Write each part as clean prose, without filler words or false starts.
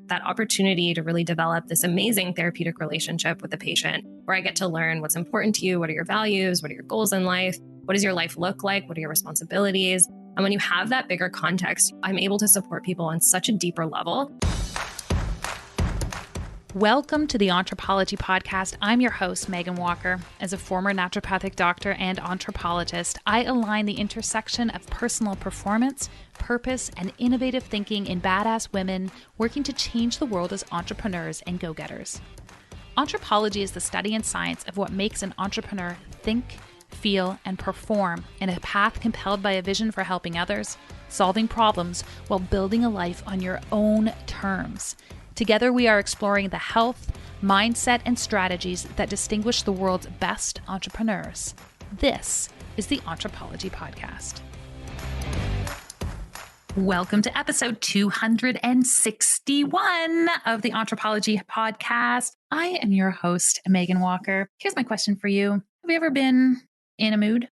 that opportunity to really develop this amazing therapeutic relationship with the patient, where I get to learn what's important to you, what are your values, what are your goals in life, what does your life look like, what are your responsibilities? And when you have that bigger context, I'm able to support people on such a deeper level. Welcome to the Anthropology Podcast. I'm your host, Meghan Walker. As a former naturopathic doctor and anthropologist, I align the intersection of personal performance, purpose, and innovative thinking in badass women working to change the world as entrepreneurs and go-getters. Anthropology is the study and science of what makes an entrepreneur think, feel, and perform in a path compelled by a vision for helping others, solving problems while building a life on your own terms. Together, we are exploring the health, mindset, and strategies that distinguish the world's best entrepreneurs. This is the Anthropology Podcast. Welcome to episode 261 of the Anthropology Podcast. I am your host, Meghan Walker. Here's my question for you. Have you ever been in a mood?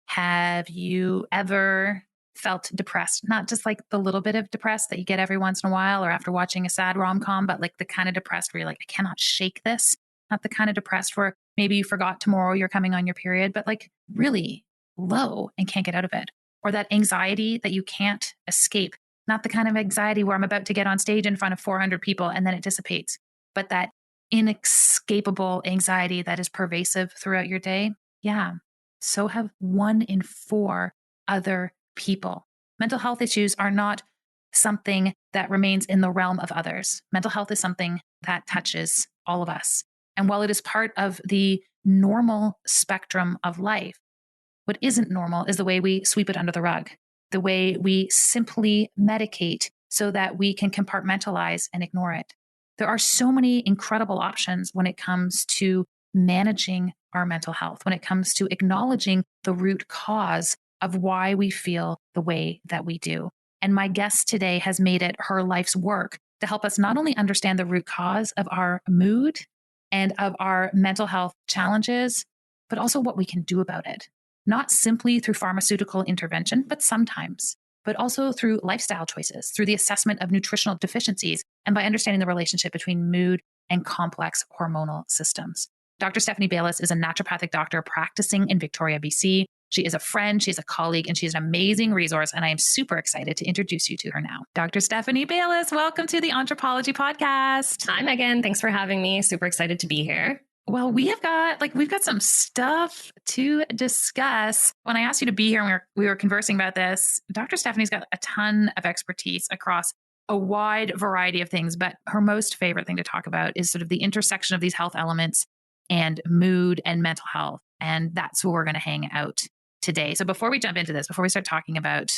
Have you ever felt depressed? Not just like the little bit of depressed that you get every once in a while or after watching a sad rom-com, but like the kind of depressed where you're like, I cannot shake this. Not the kind of depressed where maybe you forgot tomorrow you're coming on your period, but like really low and can't get out of it. Or that anxiety that you can't escape. Not the kind of anxiety where I'm about to get on stage in front of 400 people and then it dissipates, but that inescapable anxiety that is pervasive throughout your day. Yeah. So have 1 in 4 other people. Mental health issues are not something that remains in the realm of others. Mental health is something that touches all of us. And while it is part of the normal spectrum of life, what isn't normal is the way we sweep it under the rug, the way we simply medicate so that we can compartmentalize and ignore it. There are so many incredible options when it comes to managing our mental health, when it comes to acknowledging the root cause of why we feel the way that we do. And my guest today has made it her life's work to help us not only understand the root cause of our mood and of our mental health challenges, but also what we can do about it. Not simply through pharmaceutical intervention, but sometimes, but also through lifestyle choices, through the assessment of nutritional deficiencies, and by understanding the relationship between mood and complex hormonal systems. Dr. Stephanie Bayless is a naturopathic doctor practicing in Victoria, BC. She is a friend, she's a colleague, and she's an amazing resource, and I am super excited to introduce you to her now. Dr. Stephanie Bayless, welcome to the Anthropology Podcast. Hi, Megan. Thanks for having me. Super excited to be here. Well, we've got some stuff to discuss. When I asked you to be here and we were conversing about this, Dr. Stephanie's got a ton of expertise across a wide variety of things, but her most favorite thing to talk about is sort of the intersection of these health elements and mood and mental health. And that's where we're going to hang out today. So before we jump into this, before we start talking about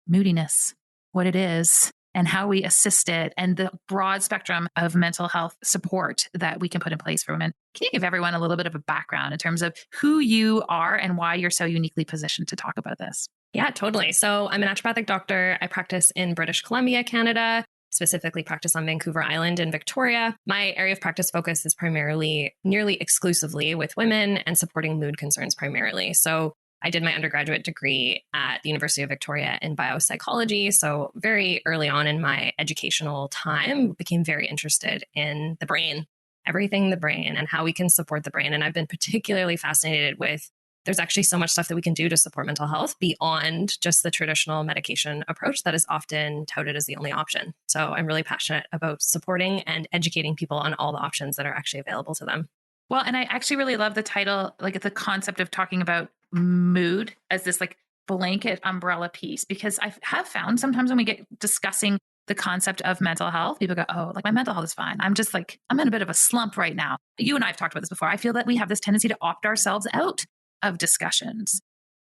moodiness, what it is and how we assist it and the broad spectrum of mental health support that we can put in place for women, can you give everyone a little bit of a background in terms of who you are and why you're so uniquely positioned to talk about this? Yeah, totally. So I'm a naturopathic doctor. I practice in British Columbia, Canada, specifically practice on Vancouver Island in Victoria. My area of practice focus is primarily, nearly exclusively with women and supporting mood concerns primarily. So I did my undergraduate degree at the University of Victoria in biopsychology. So very early on in my educational time, became very interested in the brain, everything the brain and how we can support the brain. And I've been particularly fascinated with there's actually so much stuff that we can do to support mental health beyond just the traditional medication approach that is often touted as the only option. So I'm really passionate about supporting and educating people on all the options that are actually available to them. Well, and I actually really love the title, like the concept of talking about mood as this like blanket umbrella piece, because I have found sometimes when we get discussing the concept of mental health, people go, oh, like my mental health is fine. I'm just like, I'm in a bit of a slump right now. You and I have talked about this before. I feel that we have this tendency to opt ourselves out of discussions.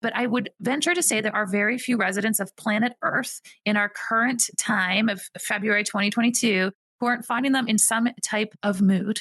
But I would venture to say there are very few residents of planet Earth in our current time of February 2022 who aren't finding them in some type of mood,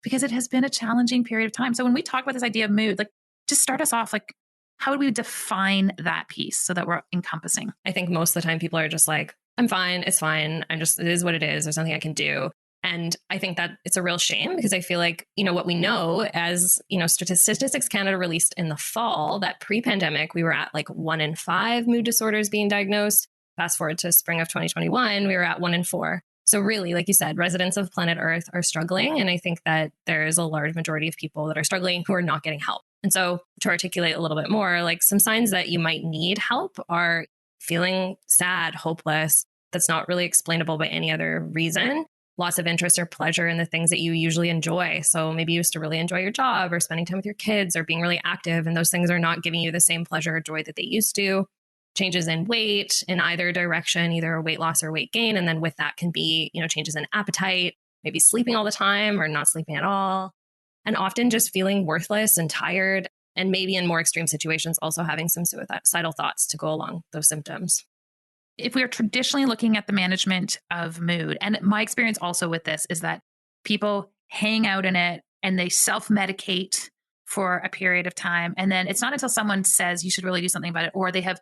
because it has been a challenging period of time. So when we talk about this idea of mood, like just start us off, like how would we define that piece so that we're encompassing? I think most of the time people are just like, I'm fine. It's fine. It is what it is. There's nothing I can do. And I think that it's a real shame because I feel like, what we know as, Statistics Canada released in the fall that pre-pandemic, we were at like 1 in 5 mood disorders being diagnosed. Fast forward to spring of 2021, we were at 1 in 4. So really, like you said, residents of planet Earth are struggling. And I think that there's a large majority of people that are struggling who are not getting help. And so to articulate a little bit more, like some signs that you might need help are feeling sad, hopeless, that's not really explainable by any other reason, loss of interest or pleasure in the things that you usually enjoy. So maybe you used to really enjoy your job or spending time with your kids or being really active, and those things are not giving you the same pleasure or joy that they used to. Changes in weight in either direction, either weight loss or weight gain. And then with that can be, changes in appetite, maybe sleeping all the time or not sleeping at all. And often just feeling worthless and tired. And maybe in more extreme situations, also having some suicidal thoughts to go along those symptoms. If we are traditionally looking at the management of mood, and my experience also with this is that people hang out in it and they self-medicate for a period of time. And then it's not until someone says you should really do something about it, or they have,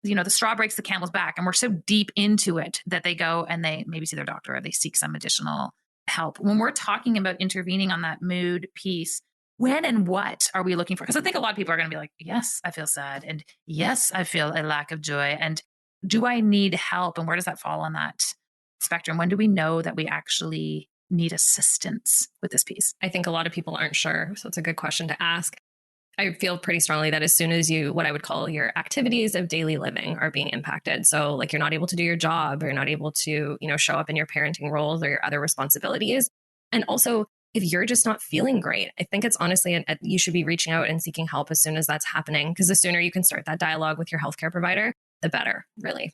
the straw breaks the camel's back, and we're so deep into it that they go and they maybe see their doctor or they seek some additional help. When we're talking about intervening on that mood piece, when and what are we looking for? Because I think a lot of people are going to be like, yes, I feel sad. And yes, I feel a lack of joy. And do I need help? And where does that fall on that spectrum? When do we know that we actually need assistance with this piece? I think a lot of people aren't sure. So it's a good question to ask. I feel pretty strongly that as soon as what I would call your activities of daily living are being impacted. So like you're not able to do your job, or you're not able to, show up in your parenting roles or your other responsibilities. And also if you're just not feeling great, I think it's honestly, you should be reaching out and seeking help as soon as that's happening, because the sooner you can start that dialogue with your healthcare provider, the better, really.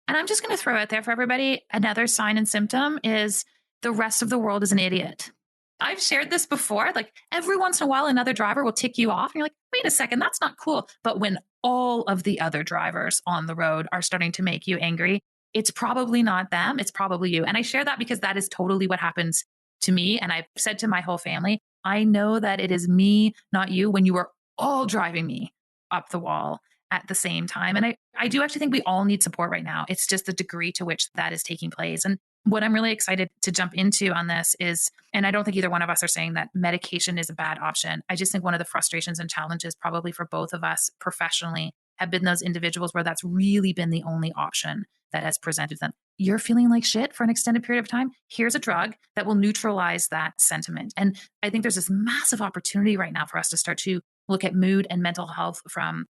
And I'm just going to throw out there for everybody, another sign and symptom is the rest of the world is an idiot. I've shared this before. Like every once in a while, another driver will tick you off and you're like, wait a second, that's not cool. But when all of the other drivers on the road are starting to make you angry, it's probably not them. It's probably you. And I share that because that is totally what happens to me. And I've said to my whole family, I know that it is me, not you, when you are all driving me up the wall at the same time. And I do actually think we all need support right now. It's just the degree to which that is taking place. And what I'm really excited to jump into on this is, and I don't think either one of us are saying that medication is a bad option. I just think one of the frustrations and challenges probably for both of us professionally have been those individuals where that's really been the only option that has presented them. You're feeling like shit for an extended period of time. Here's a drug that will neutralize that sentiment. And I think there's this massive opportunity right now for us to start to look at mood and mental health from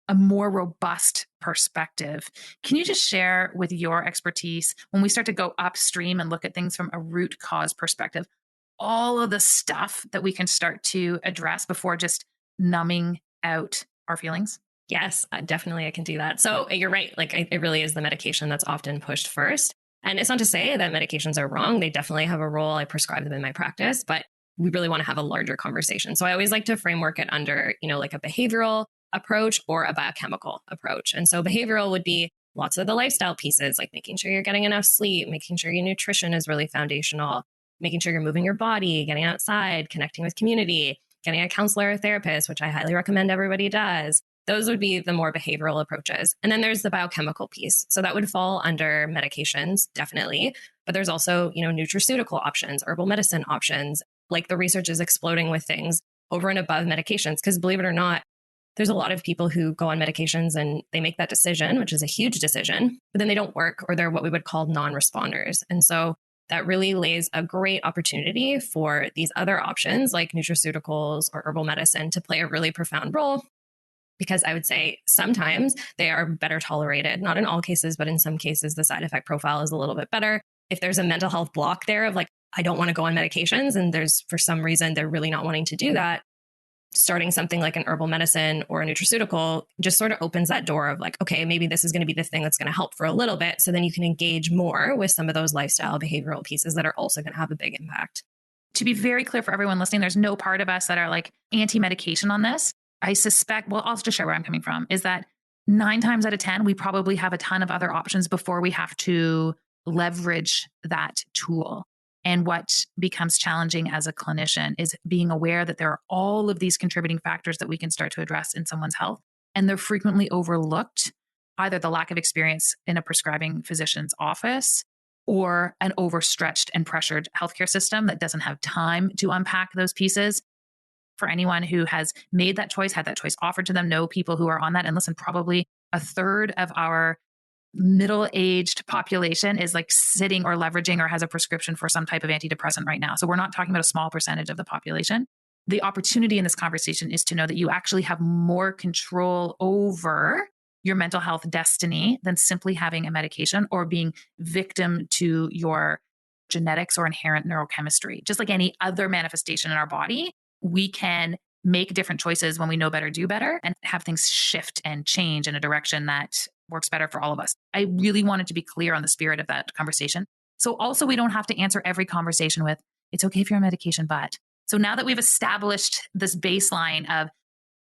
a more robust perspective. Can you just share with your expertise, when we start to go upstream and look at things from a root cause perspective, all of the stuff that we can start to address before just numbing out our feelings? Yes, definitely I can do that. So you're right. Like it really is the medication that's often pushed first. And it's not to say that medications are wrong. They definitely have a role. I prescribe them in my practice, but we really want to have a larger conversation. So I always like to framework it under, like a behavioral approach or a biochemical approach. And so behavioral would be lots of the lifestyle pieces, like making sure you're getting enough sleep, making sure your nutrition is really foundational, making sure you're moving your body, getting outside, connecting with community, getting a counselor or therapist, which I highly recommend everybody does. Those would be the more behavioral approaches. And then there's the biochemical piece. So that would fall under medications, definitely. But there's also, nutraceutical options, herbal medicine options. Like the research is exploding with things over and above medications. Because believe it or not, there's a lot of people who go on medications and they make that decision, which is a huge decision, but then they don't work, or they're what we would call non-responders. And so that really lays a great opportunity for these other options like nutraceuticals or herbal medicine to play a really profound role, because I would say sometimes they are better tolerated, not in all cases, but in some cases, the side effect profile is a little bit better. If there's a mental health block there of like, I don't want to go on medications, and there's for some reason, they're really not wanting to do that, starting something like an herbal medicine or a nutraceutical just sort of opens that door of like, okay, maybe this is going to be the thing that's going to help for a little bit. So then you can engage more with some of those lifestyle behavioral pieces that are also going to have a big impact. To be very clear for everyone listening, there's no part of us that are like anti-medication on this. I suspect, well, I'll just share where I'm coming from, is that 9 times out of 10, we probably have a ton of other options before we have to leverage that tool. And what becomes challenging as a clinician is being aware that there are all of these contributing factors that we can start to address in someone's health. And they're frequently overlooked, either the lack of experience in a prescribing physician's office or an overstretched and pressured healthcare system that doesn't have time to unpack those pieces. For anyone who has made that choice, had that choice offered to them, know people who are on that. And listen, probably a third of our middle-aged population is like sitting or leveraging or has a prescription for some type of antidepressant right now. So we're not talking about a small percentage of the population. The opportunity in this conversation is to know that you actually have more control over your mental health destiny than simply having a medication or being victim to your genetics or inherent neurochemistry. Just like any other manifestation in our body, we can make different choices when we know better, do better, and have things shift and change in a direction that works better for all of us. I really wanted to be clear on the spirit of that conversation. So also we don't have to answer every conversation with, it's okay if you're on medication, but. So now that we've established this baseline of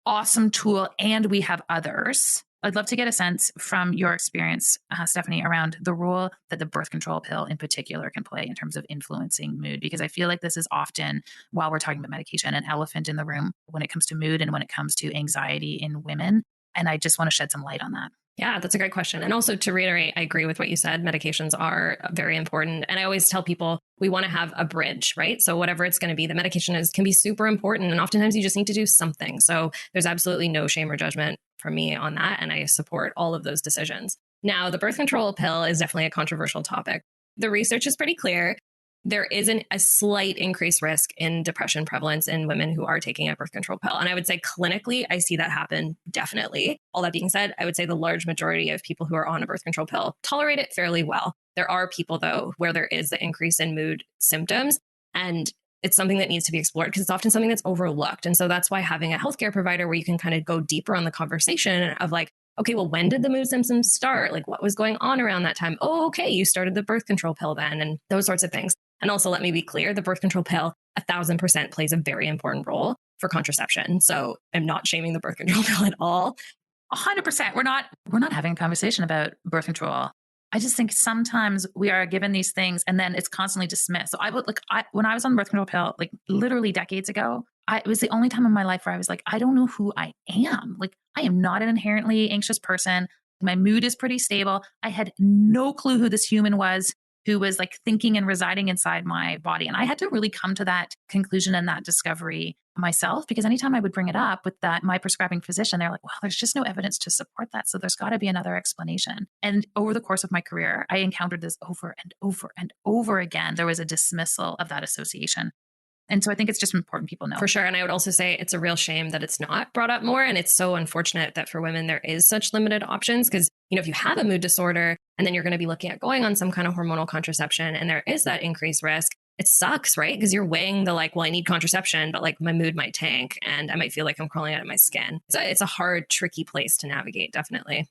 awesome tool and we have others, I'd love to get a sense from your experience, Stephanie, around the role that the birth control pill in particular can play in terms of influencing mood, because I feel like this is often, while we're talking about medication, an elephant in the room when it comes to mood and when it comes to anxiety in women. And I just want to shed some light on that. Yeah, that's a great question. And also to reiterate, I agree with what you said. Medications are very important. And I always tell people we want to have a bridge, right? So whatever it's going to be, the medication can be super important. And oftentimes you just need to do something. So there's absolutely no shame or judgment for me on that. And I support all of those decisions. Now, the birth control pill is definitely a controversial topic. The research is pretty clear. There is a slight increased risk in depression prevalence in women who are taking a birth control pill. And I would say clinically, I see that happen definitely. All that being said, I would say the large majority of people who are on a birth control pill tolerate it fairly well. There are people, though, where there is the increase in mood symptoms. And it's something that needs to be explored because it's often something that's overlooked. And so that's why having a healthcare provider where you can kind of go deeper on the conversation of like, okay, well, when did the mood symptoms start? Like what was going on around that time? Oh, okay, you started the birth control pill then, and those sorts of things. And also, let me be clear, the birth control pill 1,000% plays a very important role for contraception. So I'm not shaming the birth control pill at all. 100%. We're not having a conversation about birth control. I just think sometimes we are given these things and then it's constantly dismissed. So when I was on the birth control pill, like literally decades ago, it was the only time in my life where I was like, I don't know who I am. Like, I am not an inherently anxious person. My mood is pretty stable. I had no clue who this human was who was like thinking and residing inside my body. And I had to really come to that conclusion and that discovery myself, because anytime I would bring it up with my prescribing physician, they're like, well, there's just no evidence to support that. So there's got to be another explanation. And over the course of my career, I encountered this over and over and over again. There was a dismissal of that association. And so I think it's just important people know. For sure. And I would also say it's a real shame that it's not brought up more. And it's so unfortunate that for women, there is such limited options because, if you have a mood disorder and then you're going to be looking at going on some kind of hormonal contraception and there is that increased risk, it sucks, right? Because you're weighing the well, I need contraception, but my mood might tank and I might feel like I'm crawling out of my skin. So it's a hard, tricky place to navigate, definitely.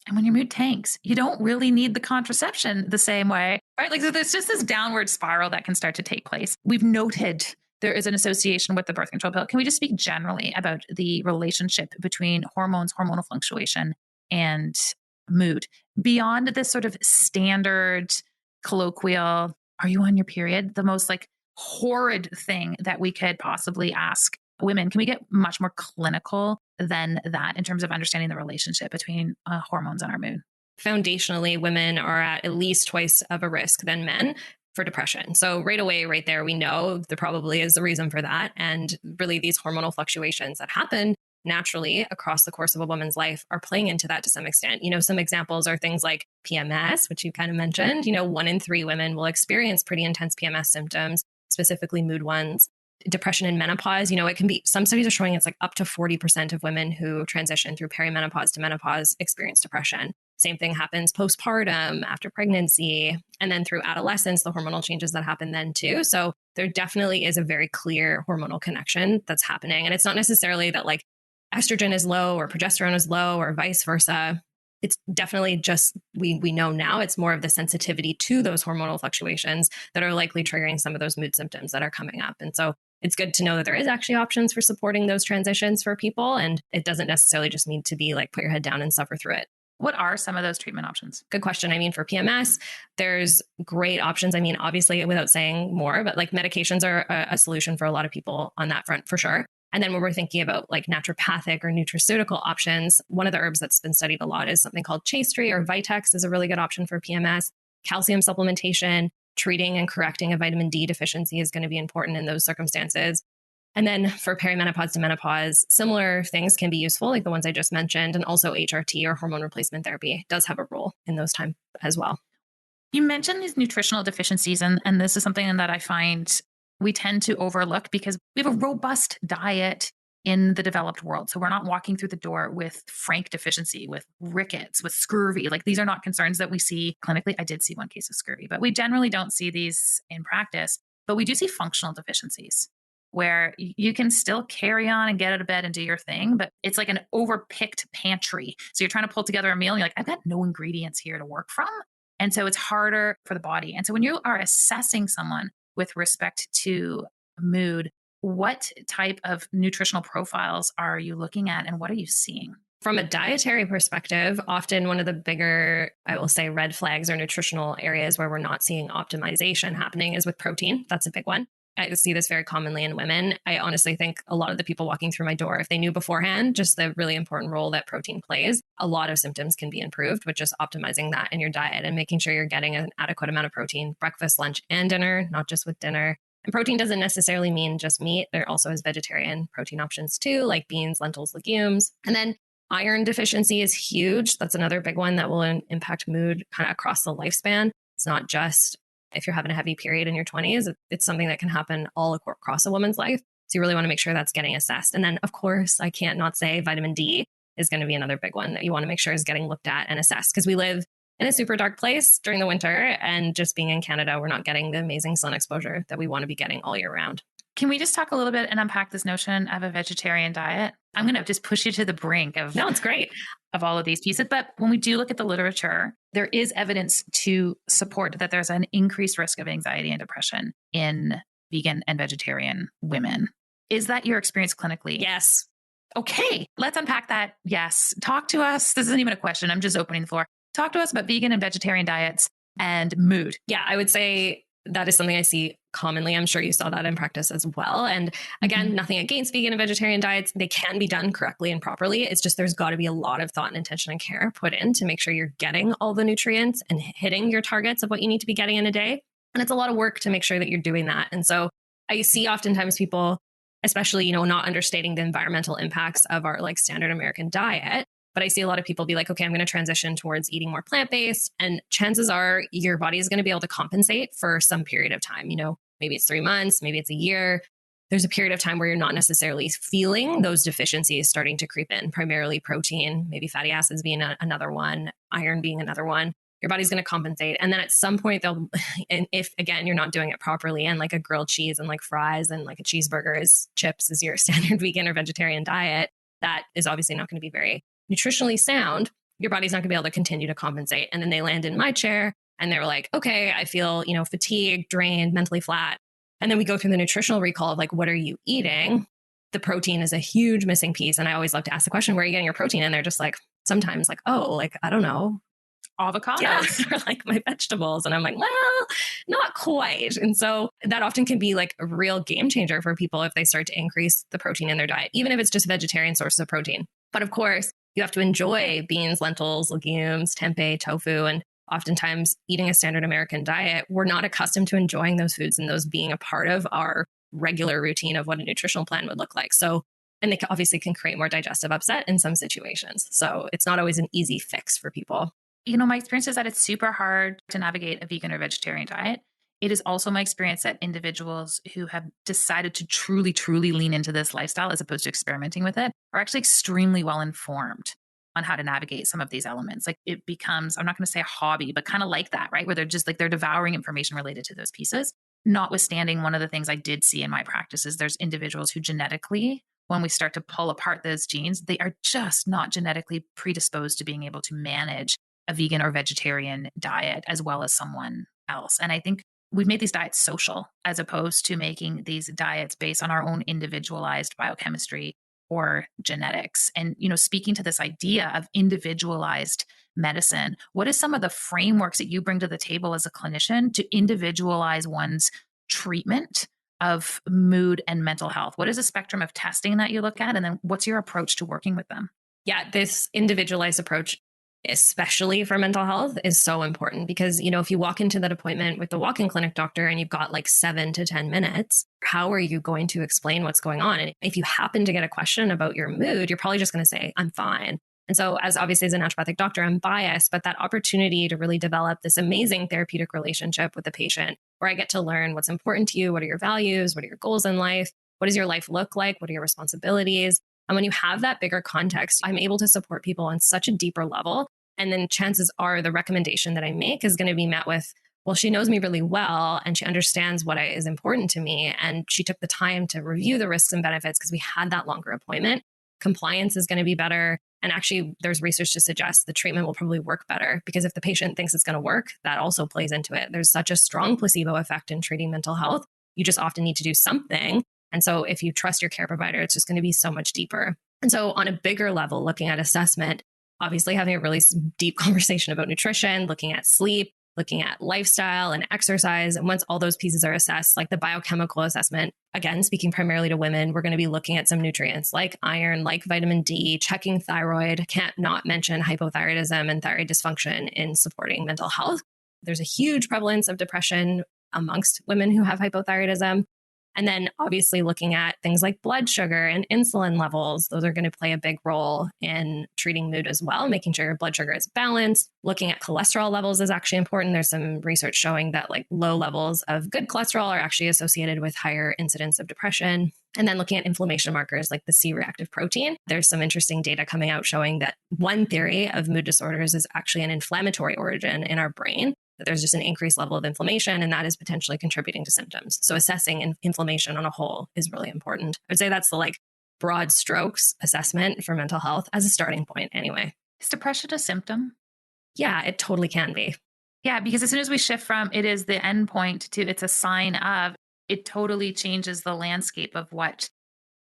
And when your mood tanks, you don't really need the contraception the same way, right? So there's just this downward spiral that can start to take place. We've noted there is an association with the birth control pill. Can we just speak generally about the relationship between hormones, hormonal fluctuation, and mood? Beyond this sort of standard colloquial, are you on your period? The most horrid thing that we could possibly ask women. Can we get much more clinical than that in terms of understanding the relationship between hormones and our mood? Foundationally, women are at least twice of a risk than men for depression. So right away, right there, we know there probably is a reason for that. And really these hormonal fluctuations that happen naturally across the course of a woman's life are playing into that to some extent. Some examples are things like PMS, which you kind of mentioned. 1 in 3 women will experience pretty intense PMS symptoms, specifically mood ones. Depression in menopause, it can be, some studies are showing it's up to 40% of women who transition through perimenopause to menopause experience depression. Same thing happens postpartum, after pregnancy, and then through adolescence, the hormonal changes that happen then too. So there definitely is a very clear hormonal connection that's happening. And it's not necessarily that estrogen is low or progesterone is low or vice versa. It's definitely just, we know now it's more of the sensitivity to those hormonal fluctuations that are likely triggering some of those mood symptoms that are coming up. And so it's good to know that there is actually options for supporting those transitions for people. And it doesn't necessarily just need to be put your head down and suffer through it. What are some of those treatment options? Good question. For PMS, there's great options. Obviously, without saying more, but medications are a solution for a lot of people on that front for sure. And then when we're thinking about naturopathic or nutraceutical options, one of the herbs that's been studied a lot is something called chaste tree, or Vitex is a really good option for PMS. Calcium supplementation, treating and correcting a vitamin D deficiency is going to be important in those circumstances. And then for perimenopause to menopause, similar things can be useful, like the ones I just mentioned. And also HRT or hormone replacement therapy does have a role in those times as well. You mentioned these nutritional deficiencies, and this is something that I find we tend to overlook because we have a robust diet in the developed world. So we're not walking through the door with frank deficiency, with rickets, with scurvy. Like these are not concerns that we see clinically. I did see one case of scurvy, but we generally don't see these in practice. But we do see functional deficiencies where you can still carry on and get out of bed and do your thing, but it's like an overpicked pantry. So you're trying to pull together a meal and you're like, I've got no ingredients here to work from. And so it's harder for the body. And so when you are assessing someone with respect to mood, what type of nutritional profiles are you looking at and what are you seeing? From a dietary perspective, often one of the bigger, I will say, red flags or nutritional areas where we're not seeing optimization happening is with protein. That's a big one. I see this very commonly in women. I honestly think a lot of the people walking through my door, if they knew beforehand just the really important role that protein plays, a lot of symptoms can be improved with just optimizing that in your diet and making sure you're getting an adequate amount of protein, breakfast, lunch, and dinner, not just with dinner. And protein doesn't necessarily mean just meat. There also is vegetarian protein options too, like beans, lentils, legumes. And then iron deficiency is huge. That's another big one that will impact mood kind of across the lifespan. It's not just if you're having a heavy period in your 20s, it's something that can happen all across a woman's life. So you really want to make sure that's getting assessed. And then, of course, I can't not say vitamin D is going to be another big one that you want to make sure is getting looked at and assessed because we live in a super dark place during the winter. And just being in Canada, we're not getting the amazing sun exposure that we want to be getting all year round. Can we just talk a little bit and unpack this notion of a vegetarian diet? I'm going to just push you to the brink of No, it's great. Of all of these pieces. But when we do look at the literature, there is evidence to support that there's an increased risk of anxiety and depression in vegan and vegetarian women. Is that your experience clinically? Yes. Okay, let's unpack that. Yes. Talk to us. This isn't even a question. I'm just opening the floor. Talk to us about vegan and vegetarian diets and mood. Yeah, I would say that is something I see commonly. I'm sure you saw that in practice as well. And again, nothing against vegan and vegetarian diets. They can be done correctly and properly. It's just there's got to be a lot of thought and intention and care put in to make sure you're getting all the nutrients and hitting your targets of what you need to be getting in a day. And it's a lot of work to make sure that you're doing that. And so I see oftentimes people, especially, not understanding the environmental impacts of our like standard American diet. But I see a lot of people be like, okay, I'm going to transition towards eating more plant-based. And chances are your body is going to be able to compensate for some period of time. Maybe it's 3 months, maybe it's a year. There's a period of time where you're not necessarily feeling those deficiencies starting to creep in, primarily protein, maybe fatty acids being another one, iron being another one. Your body's going to compensate. And then at some point and if again, you're not doing it properly and like a grilled cheese and like fries and like a cheeseburger is chips is your standard vegan or vegetarian diet, that is obviously not going to be very nutritionally sound. Your body's not going to be able to continue to compensate. And then they land in my chair and they're like, okay, I feel, fatigued, drained, mentally flat. And then we go through the nutritional recall of like, what are you eating? The protein is a huge missing piece. And I always love to ask the question, where are you getting your protein? And they're just like, sometimes like, oh, like, I don't know, avocados or like my vegetables. And I'm like, well, not quite. And so that often can be like a real game changer for people if they start to increase the protein in their diet, even if it's just vegetarian sources of protein. But of course, you have to enjoy beans, lentils, legumes, tempeh, tofu. And oftentimes eating a standard American diet, we're not accustomed to enjoying those foods and those being a part of our regular routine of what a nutritional plan would look like. So, and they obviously can create more digestive upset in some situations. So it's not always an easy fix for people. My experience is that it's super hard to navigate a vegan or vegetarian diet. It is also my experience that individuals who have decided to truly, truly lean into this lifestyle as opposed to experimenting with it are actually extremely well informed on how to navigate some of these elements. Like it becomes, I'm not going to say a hobby, but kind of like that, right? Where they're just like, they're devouring information related to those pieces. Notwithstanding, one of the things I did see in my practice is there's individuals who genetically, when we start to pull apart those genes, they are just not genetically predisposed to being able to manage a vegan or vegetarian diet as well as someone else. And I think we've made these diets social as opposed to making these diets based on our own individualized biochemistry or genetics. And, speaking to this idea of individualized medicine, what is some of the frameworks that you bring to the table as a clinician to individualize one's treatment of mood and mental health? What is a spectrum of testing that you look at? And then what's your approach to working with them? Yeah, this individualized approach especially for mental health, is so important because, if you walk into that appointment with the walk-in clinic doctor and you've got like 7 to 10 minutes, how are you going to explain what's going on? And if you happen to get a question about your mood, you're probably just going to say, I'm fine. And so obviously as a naturopathic doctor, I'm biased, but that opportunity to really develop this amazing therapeutic relationship with the patient where I get to learn what's important to you, what are your values, what are your goals in life, what does your life look like, what are your responsibilities? And when you have that bigger context, I'm able to support people on such a deeper level. And then chances are the recommendation that I make is going to be met with, well, she knows me really well and she understands what is important to me. And she took the time to review the risks and benefits because we had that longer appointment. Compliance is going to be better. And actually, there's research to suggest the treatment will probably work better because if the patient thinks it's going to work, that also plays into it. There's such a strong placebo effect in treating mental health. You just often need to do something. And so if you trust your care provider, it's just going to be so much deeper. And so on a bigger level, looking at assessment, obviously having a really deep conversation about nutrition, looking at sleep, looking at lifestyle and exercise. And once all those pieces are assessed, like the biochemical assessment, again, speaking primarily to women, we're going to be looking at some nutrients like iron, like vitamin D, checking thyroid. Can't not mention hypothyroidism and thyroid dysfunction in supporting mental health. There's a huge prevalence of depression amongst women who have hypothyroidism. And then obviously looking at things like blood sugar and insulin levels, those are going to play a big role in treating mood as well, making sure your blood sugar is balanced. Looking at cholesterol levels is actually important. There's some research showing that like low levels of good cholesterol are actually associated with higher incidence of depression. And then looking at inflammation markers like the C-reactive protein, there's some interesting data coming out showing that one theory of mood disorders is actually an inflammatory origin in our brain. That there's just an increased level of inflammation and that is potentially contributing to symptoms. So assessing inflammation on a whole is really important. I would say that's the like broad strokes assessment for mental health as a starting point anyway. Is depression a symptom? Yeah, it totally can be. Yeah, because as soon as we shift from it is the end point to it's a sign of, it totally changes the landscape of what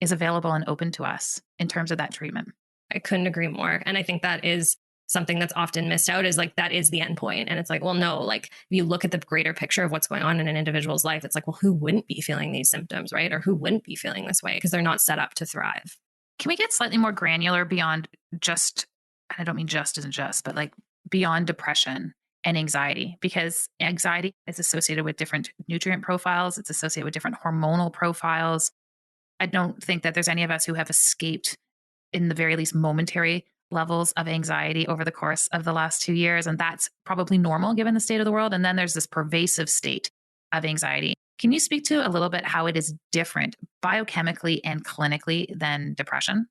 is available and open to us in terms of that treatment. I couldn't agree more. And I think that is something that's often missed out is like, that is the end point. And it's like, well, no, like if you look at the greater picture of what's going on in an individual's life, it's like, well, who wouldn't be feeling these symptoms, right? Or who wouldn't be feeling this way because they're not set up to thrive. Can we get slightly more granular beyond just, and I don't mean just isn't just, but like beyond depression and anxiety? Because anxiety is associated with different nutrient profiles. It's associated with different hormonal profiles. I don't think that there's any of us who have escaped, in the very least, momentary levels of anxiety over the course of the last 2 years. And that's probably normal given the state of the world. And then there's this pervasive state of anxiety. Can you speak to a little bit how it is different biochemically and clinically than depression?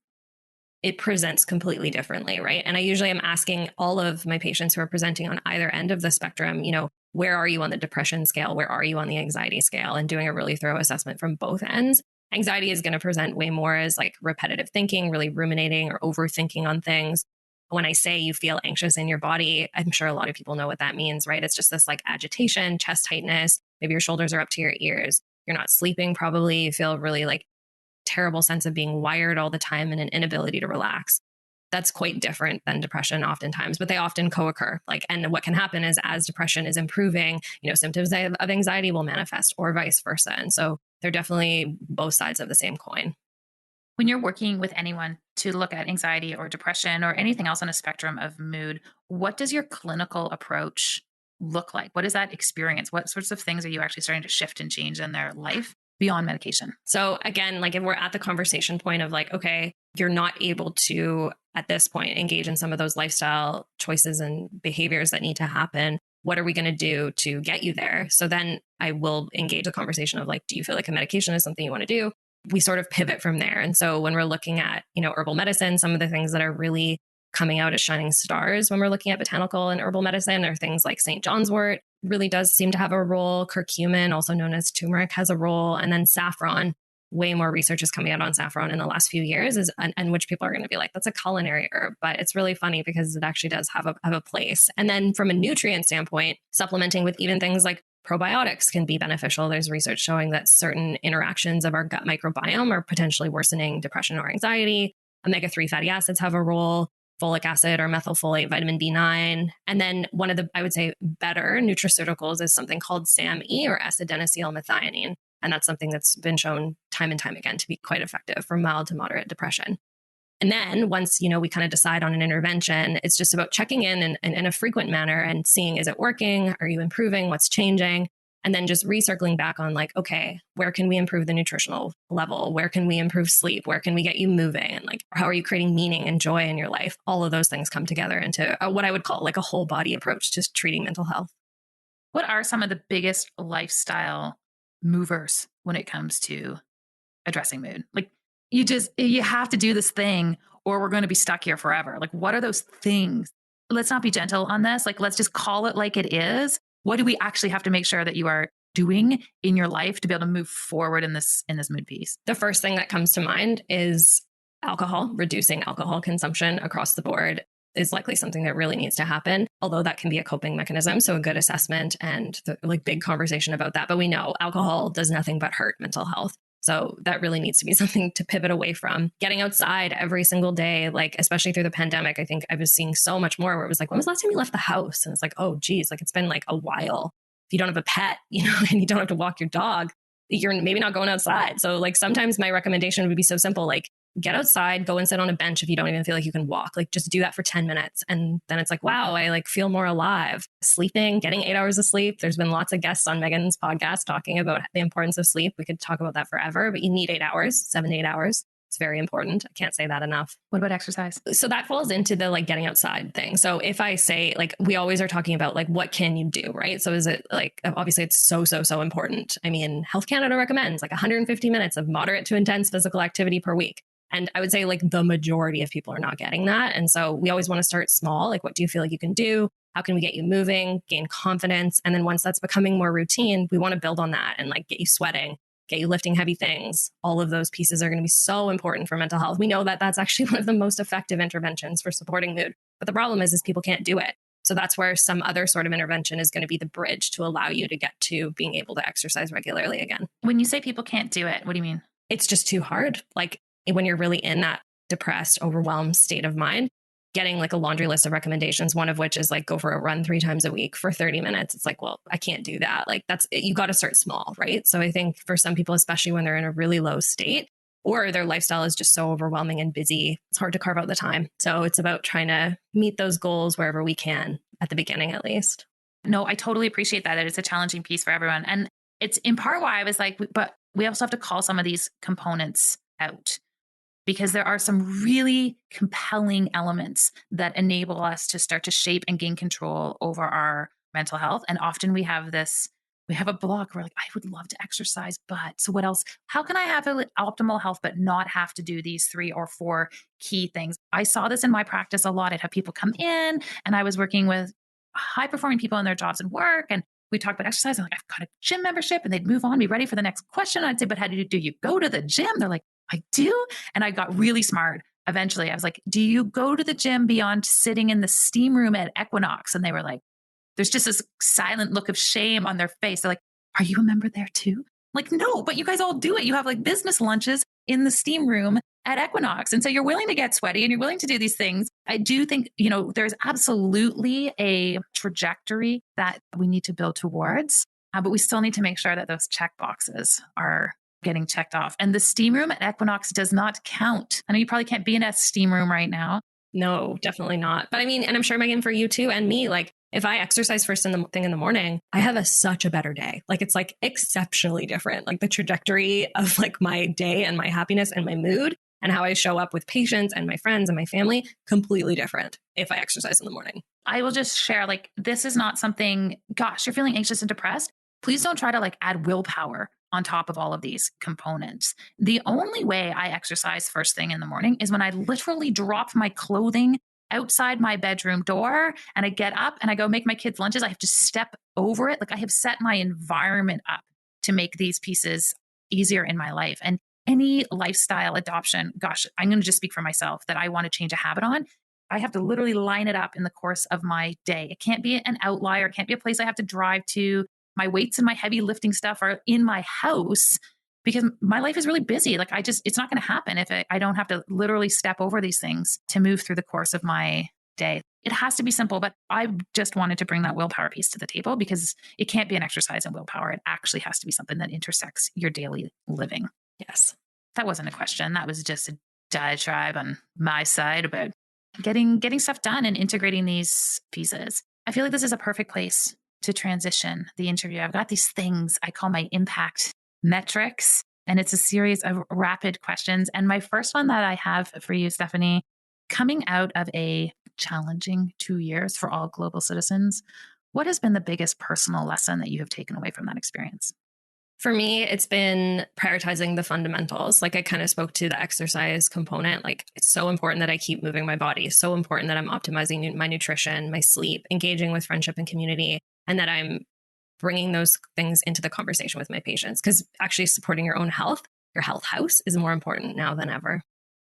It presents completely differently, right? And I usually am asking all of my patients who are presenting on either end of the spectrum, where are you on the depression scale? Where are you on the anxiety scale? And doing a really thorough assessment from both ends. Anxiety is going to present way more as like repetitive thinking, really ruminating or overthinking on things. When I say you feel anxious in your body, I'm sure a lot of people know what that means, right? It's just this like agitation, chest tightness. Maybe your shoulders are up to your ears. You're not sleeping probably. You feel really like terrible sense of being wired all the time and an inability to relax. That's quite different than depression oftentimes, but they often co-occur. And what can happen is as depression is improving, symptoms of anxiety will manifest or vice versa. And so they're definitely both sides of the same coin. When you're working with anyone to look at anxiety or depression or anything else on a spectrum of mood, what does your clinical approach look like? What is that experience? What sorts of things are you actually starting to shift and change in their life beyond medication? So again, if we're at the conversation point of okay, you're not able to, at this point, engage in some of those lifestyle choices and behaviors that need to happen. What are we going to do to get you there? So then I will engage the conversation of do you feel like a medication is something you want to do? We sort of pivot from there. And so when we're looking at, herbal medicine, some of the things that are really coming out as shining stars when we're looking at botanical and herbal medicine are things like St. John's wort really does seem to have a role. Curcumin, also known as turmeric, has a role. And then saffron, way more research is coming out on saffron in the last few years, and which people are going to be like, that's a culinary herb. But it's really funny because it actually does have a place. And then from a nutrient standpoint, supplementing with even things like probiotics can be beneficial. There's research showing that certain interactions of our gut microbiome are potentially worsening depression or anxiety. Omega-3 fatty acids have a role. Folic acid or methylfolate, vitamin B9. And then one of the, I would say, better nutraceuticals is something called SAMe or S-adenosylmethionine. And that's something that's been shown time and time again to be quite effective for mild to moderate depression. And then once, you know, we kind of decide on an intervention, it's just about checking in a frequent manner and seeing, is it working? Are you improving? What's changing? And then just recircling back on like, okay, where can we improve the nutritional level? Where can we improve sleep? Where can we get you moving? And like, how are you creating meaning and joy in your life? All of those things come together into what I would call like a whole body approach to treating mental health. What are some of the biggest lifestyle movers when it comes to addressing mood? Like you have to do this thing or we're going to be stuck here forever. Like, what are those things? Let's not be gentle on this. Like, let's just call it like it is. What do we actually have to make sure that you are doing in your life to be able to move forward in this mood piece? The first thing that comes to mind is alcohol. Reducing alcohol consumption across the board is likely something that really needs to happen, although that can be a coping mechanism. So a good assessment and big conversation about that. But we know alcohol does nothing but hurt mental health. So that really needs to be something to pivot away from. Getting outside every single day, like especially through the pandemic, I think I was seeing so much more where it was like, when was the last time you left the house? And it's like, oh, geez, like it's been like a while. If you don't have a pet, you know, and you don't have to walk your dog, you're maybe not going outside. So like sometimes my recommendation would be so simple, like get outside, go and sit on a bench if you don't even feel like you can walk. Like just do that for 10 minutes. And then it's like, wow, I like feel more alive. Sleeping, getting 8 hours of sleep. There's been lots of guests on Meghan's podcast talking about the importance of sleep. We could talk about that forever, but you need 8 hours, 7 to 8 hours. It's very important. I can't say that enough. What about exercise? So that falls into the like getting outside thing. So if I say like, we always are talking about like, what can you do? Right. So is it like, obviously it's so important. I mean, Health Canada recommends like 150 minutes of moderate to intense physical activity per week. And I would say like the majority of people are not getting that. And so we always want to start small. Like, what do you feel like you can do? How can we get you moving, gain confidence? And then once that's becoming more routine, we want to build on that and like get you sweating, get you lifting heavy things. All of those pieces are going to be so important for mental health. We know that that's actually one of the most effective interventions for supporting mood. But the problem is people can't do it. So that's where some other sort of intervention is going to be the bridge to allow you to get to being able to exercise regularly again. When you say people can't do it, what do you mean? It's just too hard. Like when you're really in that depressed, overwhelmed state of mind, getting like a laundry list of recommendations, one of which is like go for a run 3 times a week for 30 minutes. It's like, well, I can't do that. Like you got to start small, right? So I think for some people, especially when they're in a really low state or their lifestyle is just so overwhelming and busy, it's hard to carve out the time. So it's about trying to meet those goals wherever we can at the beginning, at least. No, I totally appreciate that. It's a challenging piece for everyone. And it's in part why I was like, but we also have to call some of these components out, because there are some really compelling elements that enable us to start to shape and gain control over our mental health. And often we have a block where like, I would love to exercise, but so what else? How can I have optimal health, but not have to do these 3 or 4 key things? I saw this in my practice a lot. I'd have people come in and I was working with high performing people in their jobs and work. And we talked about exercise. I'm like, I've got a gym membership, and they'd move on, be ready for the next question. I'd say, but how do you go to the gym? They're like, I do. And I got really smart. Eventually, I was like, do you go to the gym beyond sitting in the steam room at Equinox? And they were like, there's just this silent look of shame on their face. They're like, are you a member there too? I'm like, no, but you guys all do it. You have like business lunches in the steam room at Equinox. And so you're willing to get sweaty and you're willing to do these things. I do think, there's absolutely a trajectory that we need to build towards, but we still need to make sure that those check boxes are getting checked off. And the steam room at Equinox does not count. I know you probably can't be in a steam room right now. No, definitely not. But I mean, and I'm sure, Megan, for you too, and me, like if I exercise first thing in the morning, I have such a better day. Like it's like exceptionally different. Like the trajectory of like my day and my happiness and my mood and how I show up with patients and my friends and my family, completely different if I exercise in the morning. I will just share, like, this is not something, gosh, you're feeling anxious and depressed. Please don't try to like add willpower on top of all of these components. The only way I exercise first thing in the morning is when I literally drop my clothing outside my bedroom door and I get up and I go make my kids' lunches. I have to step over it. Like I have set my environment up to make these pieces easier in my life. And any lifestyle adoption, gosh, I'm going to just speak for myself that I want to change a habit on. I have to literally line it up in the course of my day. It can't be an outlier. It can't be a place I have to drive to. My weights and my heavy lifting stuff are in my house because my life is really busy. Like it's not going to happen if I don't have to literally step over these things to move through the course of my day. It has to be simple, but I just wanted to bring that willpower piece to the table because it can't be an exercise in willpower. It actually has to be something that intersects your daily living. Yes. That wasn't a question. That was just a diatribe on my side about getting stuff done and integrating these pieces. I feel like this is a perfect place to transition the interview. I've got these things I call my impact metrics, and it's a series of rapid questions. And my first one that I have for you, Stephanie, coming out of a challenging 2 years for all global citizens, what has been the biggest personal lesson that you have taken away from that experience? For me, it's been prioritizing the fundamentals. Like I kind of spoke to the exercise component. Like it's so important that I keep moving my body. It's so important that I'm optimizing my nutrition, my sleep, engaging with friendship and community, and that I'm bringing those things into the conversation with my patients. Because actually supporting your own health, your health house is more important now than ever.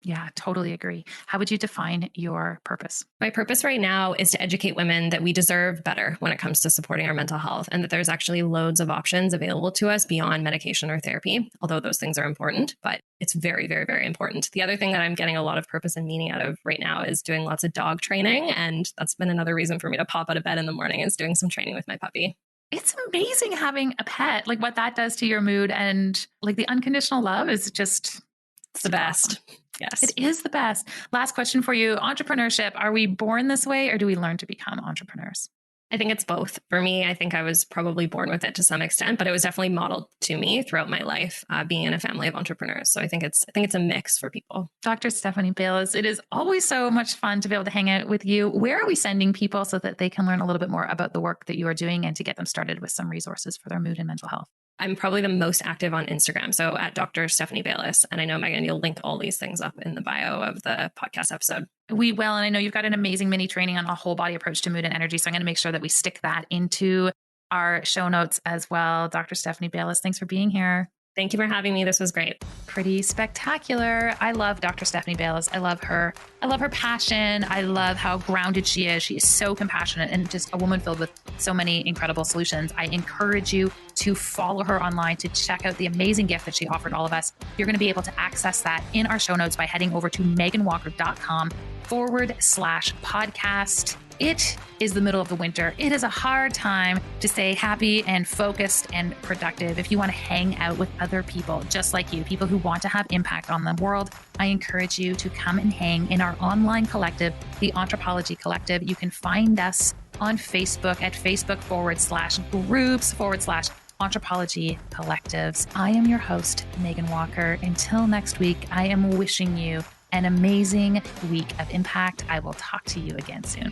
Yeah, totally agree. How would you define your purpose? My purpose right now is to educate women that we deserve better when it comes to supporting our mental health, and that there's actually loads of options available to us beyond medication or therapy, although those things are important, but it's very, very, very important. The other thing that I'm getting a lot of purpose and meaning out of right now is doing lots of dog training. And that's been another reason for me to pop out of bed in the morning, is doing some training with my puppy. It's amazing having a pet, like what that does to your mood, and like the unconditional love is just It's the best. Awesome. Yes. It is the best. Last question for you. Entrepreneurship. Are we born this way or do we learn to become entrepreneurs? I think it's both. For me, I think I was probably born with it to some extent, but it was definitely modeled to me throughout my life, being in a family of entrepreneurs. So I think it's a mix for people. Dr. Stephanie Bayless, it is always so much fun to be able to hang out with you. Where are we sending people so that they can learn a little bit more about the work that you are doing and to get them started with some resources for their mood and mental health? I'm probably the most active on Instagram. So at Dr. Stephanie Bayless. And I know, Megan, you'll link all these things up in the bio of the podcast episode. We will. And I know you've got an amazing mini training on a whole body approach to mood and energy. So I'm going to make sure that we stick that into our show notes as well. Dr. Stephanie Bayless, thanks for being here. Thank you for having me. This was great. Pretty spectacular. I love Dr. Stephanie Bayless. I love her. I love her passion. I love how grounded she is. She is so compassionate and just a woman filled with so many incredible solutions. I encourage you to follow her online, to check out the amazing gift that she offered all of us. You're going to be able to access that in our show notes by heading over to meghanwalker.com/podcast. It is the middle of the winter. It is a hard time to stay happy and focused and productive. If you want to hang out with other people just like you, people who want to have impact on the world, I encourage you to come and hang in our online collective, the Anthropology Collective. You can find us on Facebook at Facebook.com/groups/Anthropology Collectives. I am your host, Meghan Walker. Until next week, I am wishing you an amazing week of impact. I will talk to you again soon.